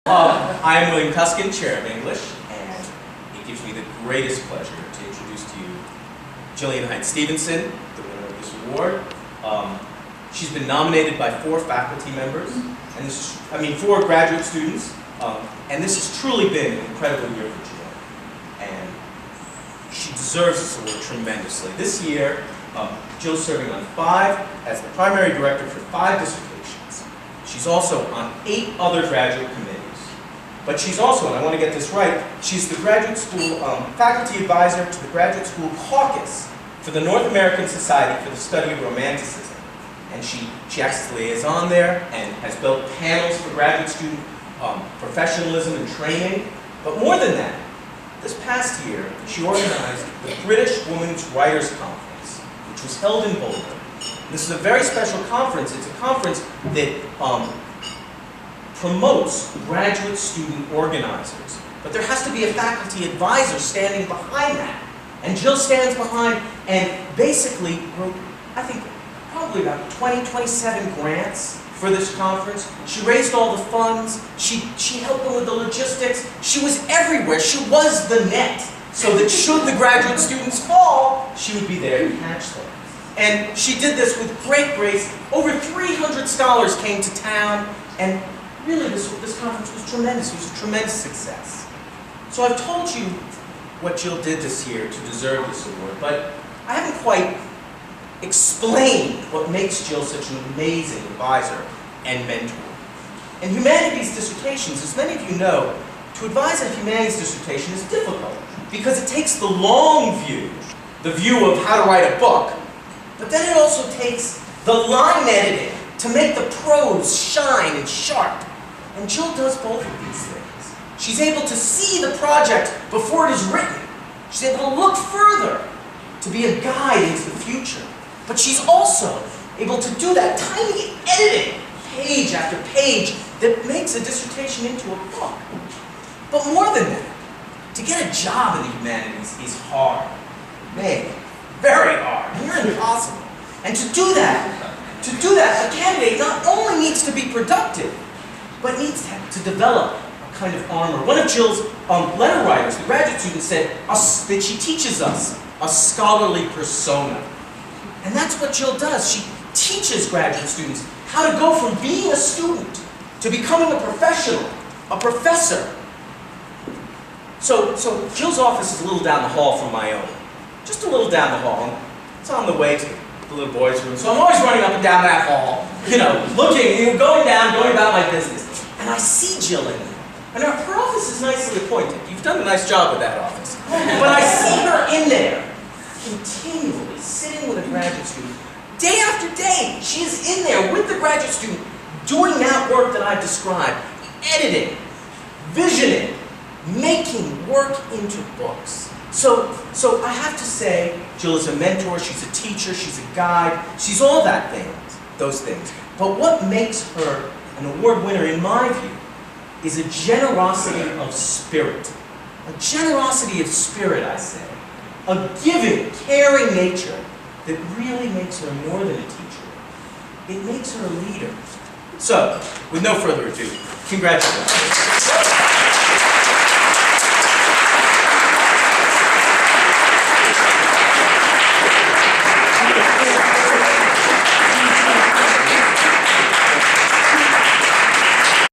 I am William Cuskin, Chair of English, and it gives me the greatest pleasure to introduce to you Jillian Heydt-Stevenson, the winner of this award. She's been nominated by 4 faculty members, and this is, 4 graduate students, and this has truly been an incredible year for Jill. And she deserves this award tremendously. This year, Jill's serving on 5 as the primary director for 5 dissertations. She's also on 8 other graduate committees. But she's also, and I want to get this right, she's the graduate school faculty advisor to the Graduate School Caucus for the North American Society for the Study of Romanticism. And she acts as liaison there and has built panels for graduate student professionalism and training. But more than that, this past year, she organized the British Women's Writers Conference, which was held in Boulder. This is a very special conference. It's a conference that promotes graduate student organizers. But there has to be a faculty advisor standing behind that. And Jill stands behind and basically wrote, I think, probably about 27 grants for this conference. She raised all the funds. She helped them with the logistics. She was everywhere. She was the net, so that should the graduate students fall, she would be there to catch them. And she did this with great grace. Over 300 scholars came to town, and really this conference was tremendous. It was a tremendous success. So I've told you what Jill did this year to deserve this award, but I haven't quite explained what makes Jill such an amazing advisor and mentor. In humanities dissertations, as many of you know, to advise a humanities dissertation is difficult because it takes the long view, the view of how to write a book, but then it also takes the line editing to make the prose shine and sharp. And Jill does both of these things. She's able to see the project before it is written. She's able to look further to be a guide into the future. But she's also able to do that tiny editing, page after page, that makes a dissertation into a book. But more than that, to get a job in the humanities is hard. Man, very hard, near impossible. And to do that, a candidate not only needs to be productive, but needs to develop a kind of armor. One of Jill's letter writers, the graduate student, said that she teaches us a scholarly persona. And that's what Jill does. She teaches graduate students how to go from being a student to becoming a professional, a professor. So Jill's office is a little down the hall from my own. Just a little down the hall. It's on the way to the little boys' room. So I'm always running up and down that hall, looking, going about my business. And I see Jill in there. And her office is nicely appointed. You've done a nice job with that office. But I see her in there, continually sitting with a graduate student. Day after day, she is in there with the graduate student, doing that work that I've described. Editing, visioning, making work into books. So I have to say, Jill is a mentor, she's a teacher, she's a guide, she's all those things. But what makes her an award winner, in my view, is a generosity of spirit. A generosity of spirit, I say. A giving, caring nature that really makes her more than a teacher. It makes her a leader. So, with no further ado, congratulations.